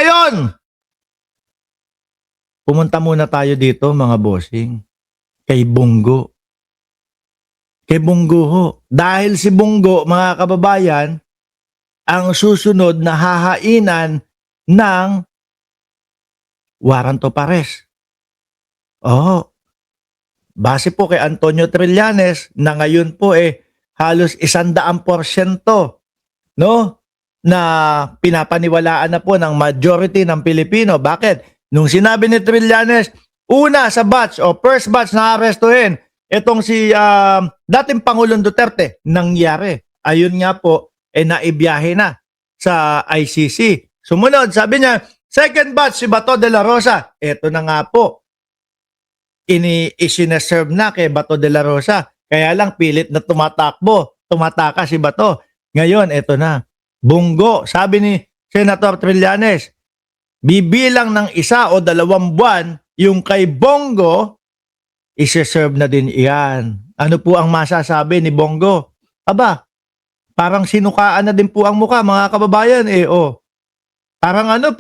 yon. Pumunta muna tayo dito mga bossing. Kay Bongo. Kay Bongo ho. Dahil si Bongo, mga kababayan, ang susunod na hahainan ng warrant of arrest. Oo. Base po kay Antonio Trillanes na ngayon po halos 100%, no? Na pinapaniwalaan na po ng majority ng Pilipino. Bakit? Nung sinabi ni Trillanes, una sa batch o first batch na arestuhin, itong si dating Pangulong Duterte, nangyari. Ayun nga po, naibiyahe na sa ICC. Sumunod, sabi niya, second batch si Bato de la Rosa. Ito na nga po, isineserve na kay Bato de la Rosa. Kaya lang pilit na tumataka si Bato. Ngayon, ito na. Bongo, sabi ni Senator Trillanes, bibilang ng 1 o 2 buwan yung kay Bongo, isi-serve na din iyan. Ano po ang masasabi ni Bongo? Aba, parang sinukaan na din po ang mukha, mga kababayan. Parang ano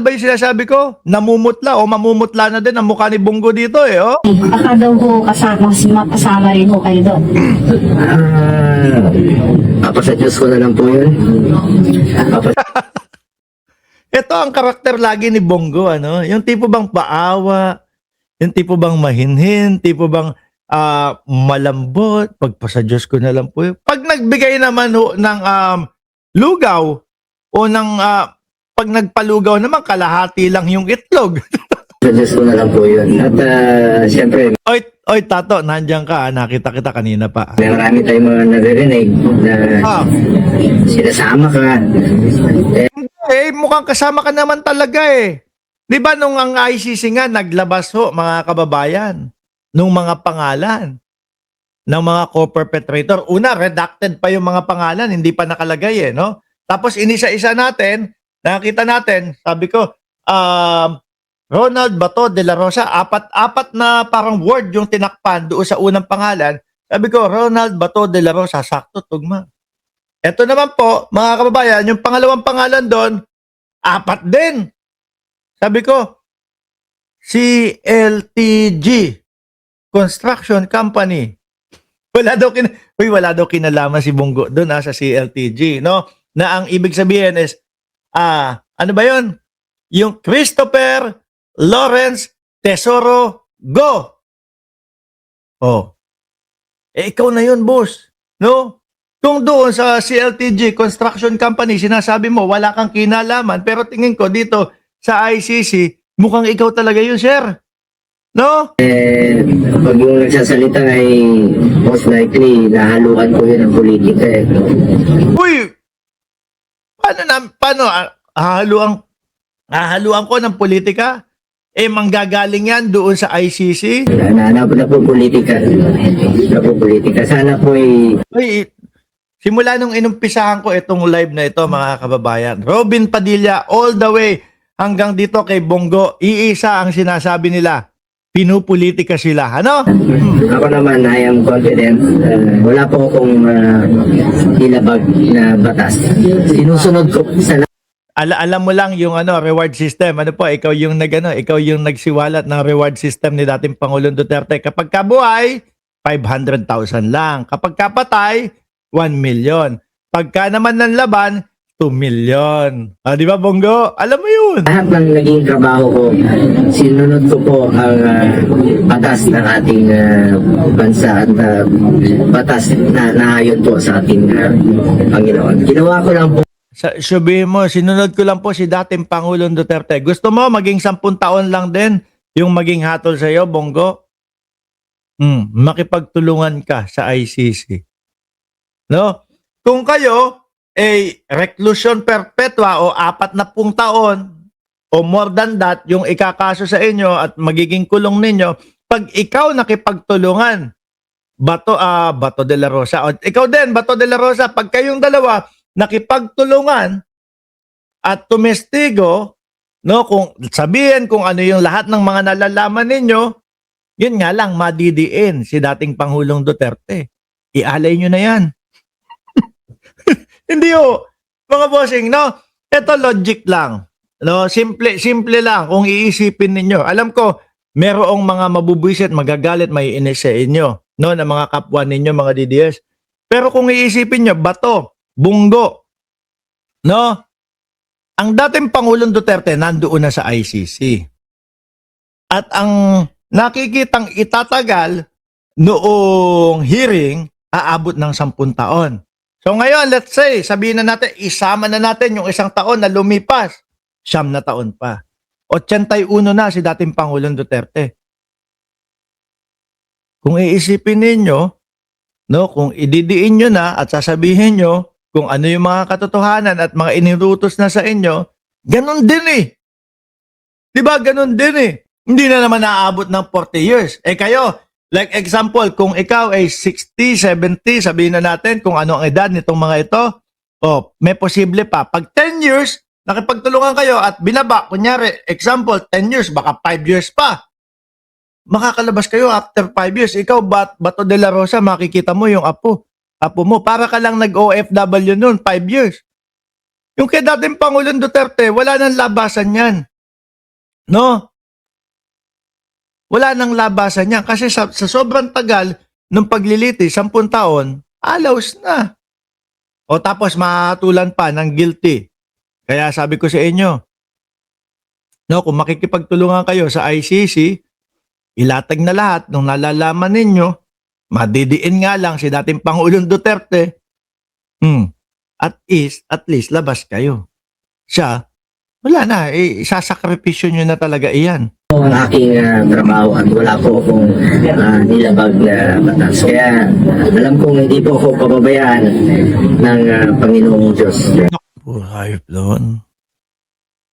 ba yung sinasabi ko? Namumutla o mamumutla na din ang mukha ni Bongo dito Baka daw ho kasama rin ho kayo doon. Sa Diyos ko na lang po yun. Ito ang karakter lagi ni Bongo, ano? Yung tipo bang paawa, yung tipo bang mahinhin, tipo bang malambot, pagpasa Diyos ko na lang po yun. Pag nagbigay naman ho ng lugaw o ng pag nagpalugaw naman, kalahati lang yung itlog. Sa Diyos ko na lang po yun. At siyempre, Oy, Tato, nandiyan ka. Nakita kita kanina pa. may marami tayong mga naririnig na sinasama ka. Mukhang kasama ka naman talaga Di ba nung ang ICC nga naglabas ho, mga kababayan, nung mga pangalan ng mga co-perpetrator. Una, redacted pa yung mga pangalan, hindi pa nakalagay no? Tapos inisa-isa natin, nakita natin, sabi ko, Ronald Bato de la Rosa, apat na parang word yung tinakpan doon sa unang pangalan. Sabi ko, Ronald Bato de la Rosa, sakto, tugma. Ito naman po, mga kababayan, yung pangalawang pangalan doon, 4 din. Sabi ko, CLTG, Construction Company. Wala daw kinalaman si Bongo doon sa CLTG, no? Na ang ibig sabihin is, ano ba yun? Yung Christopher Lawrence Tesoro Go. Ikaw na yun, boss. No? Kung doon sa CLTG Construction Company, sinasabi mo, wala kang kinalaman, pero tingin ko dito sa ICC, mukhang ikaw talaga yun, sir. No? Pag yung nagsasalita ay most likely nahaluan ko yun ng politika Uy! Paano hahaluan ko ng politika? Manggagaling yan doon sa ICC? na po politika. Sana po Simula nung inumpisahan ko itong live na ito, mga kababayan, Robin Padilla all the way hanggang dito kay Bongo, iisa ang sinasabi nila, pinupolitika sila. Ano? Ako naman, I am confident. Wala po akong ilabag na batas. Sinusunod ko sa Alam mo lang yung reward system. Ano po, ikaw yung nagsiwalat ng reward system ni dating Pangulong Duterte. Kapag kabuhay, 500,000 lang. Kapag kapatay, 1 million. Pagka naman ng laban, 2 million. Di ba, Bongo? Alam mo yun. lahat ng naging trabaho ko, sinunod ko po ang batas ng ating bansa at batas na naayon po sa ating Panginoon. Ginawa ko lang po Sabihin mo, sinunod ko lang po si dating Pangulong Duterte. Gusto mo maging 10 taon lang din yung maging hatol sa iyo, Bongo? Makipagtulungan ka sa ICC. No? Kung kayo reclusion perpetua o 40 taon o more than that yung ikakaso sa inyo at magiging kulong ninyo, pag ikaw nakipagtulungan, Bato de la Rosa, o ikaw din, Bato de la Rosa, pag kayong dalawa nakipagtulungan at tumestigo, no, kung sabihin kung ano yung lahat ng mga nalalaman ninyo, yun nga lang, madidiin si dating Pangulong Duterte. Ialay nyo na yan. Hindi mga bossing, no? Ito logic lang. No, simple lang kung iisipin ninyo. Alam ko, merong mga mabubwisit, magagalit, may inis sa inyo, no, na mga kapwa ninyo, mga DDS. Pero kung iisipin nyo, Bato, Bungo, no, ang dating Pangulong Duterte nandoon na sa ICC. At ang nakikitang itatagal noong hearing, aabot ng 10 taon. So ngayon, let's say, sabihin na natin, isama na natin yung 1 taon na lumipas, 9 na taon pa. 81 na si dating Pangulong Duterte. Kung iisipin ninyo, no, kung ididiin nyo na at sasabihin nyo kung ano yung mga katotohanan at mga inirutos na sa inyo, ganun din eh. Diba, ganun din eh. Hindi na naman naaabot ng 40 years. Eh kayo, like example, kung ikaw ay 60, 70, sabihin na natin kung ano ang edad nitong mga ito, oh, may posible pa. Pag 10 years, nakipagtulungan kayo at binaba, kunyari, example, 10 years, baka 5 years pa. Makakalabas kayo after 5 years. Ikaw, Bato de la Rosa, makikita mo yung apo mo. Para ka lang nag-OFW noon, 5 years. Yung kay dating Pangulong Duterte, wala nang labasan yan. No? Wala nang labasan yan. Kasi sa sobrang tagal ng pagliliti, 10 taon, alaws na. O tapos mahatulan pa ng guilty. Kaya sabi ko sa inyo, no, kung makikipagtulungan kayo sa ICC, ilatag na lahat nung nalalaman ninyo, madidiin nga lang si dating Pangulong Duterte, at least labas kayo. Siya, wala na, isasakripisyo nyo na talaga iyan. Ang aking trabaho at wala po akong nilabag na batas. Kaya alam kong hindi po ako pababayaan ng Panginoong Diyos. Hayop doon.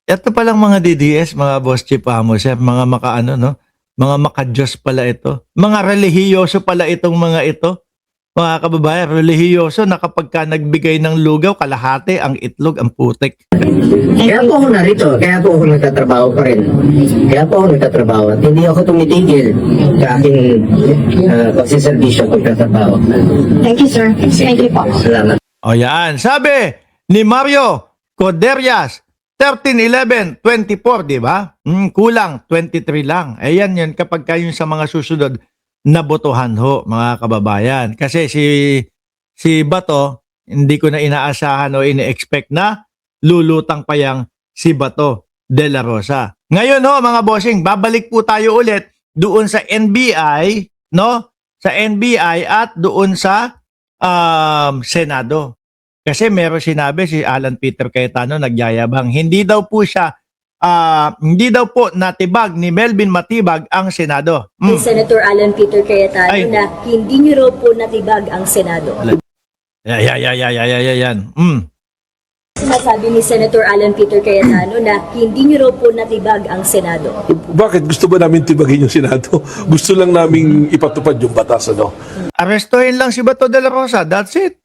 Ito palang mga DDS, mga Boss Chief Amos, mga makaano, no? Mga makadiyos pala ito. Mga relihiyoso pala itong mga ito. Mga kababayan, relihiyoso na kapag ka nagbigay ng lugaw, kalahati ang itlog, ang putik. Kaya po ako narito, kaya po ako nagtatrabaho pa rin. Kaya po ako nagtatrabaho at hindi ako tumitigil sa aking pagsiservisyo pagtatrabaho. Thank you, sir. Thank you po. Salamat. O yan, sabi ni Mario Coderias, 13-11-24, di ba? Kulang, 23 lang. Ayan yan kapag kayo sa mga susunod na botohan ho, mga kababayan. Kasi si Bato, hindi ko na inaasahan o ini-expect na lulutang pa yang si Bato de la Rosa. Ngayon ho, mga bossing, babalik po tayo ulit doon sa NBI, no? Sa NBI at doon sa Senado. Kasi meron sinabi si Alan Peter Cayetano, nagyayabang. Hindi daw po natibag ni Melvin Matibag ang Senado. Ni Senator Alan Peter Cayetano Ay. na hindi niyo raw po natibag ang Senado. Yan. Sinasabi ni Senator Alan Peter Cayetano na hindi niyo raw po natibag ang Senado. Bakit? Gusto ba namin tibagin yung Senado? Gusto lang namin ipatupad yung batas, ano? Arestuhin lang si Bato de la Rosa. That's it.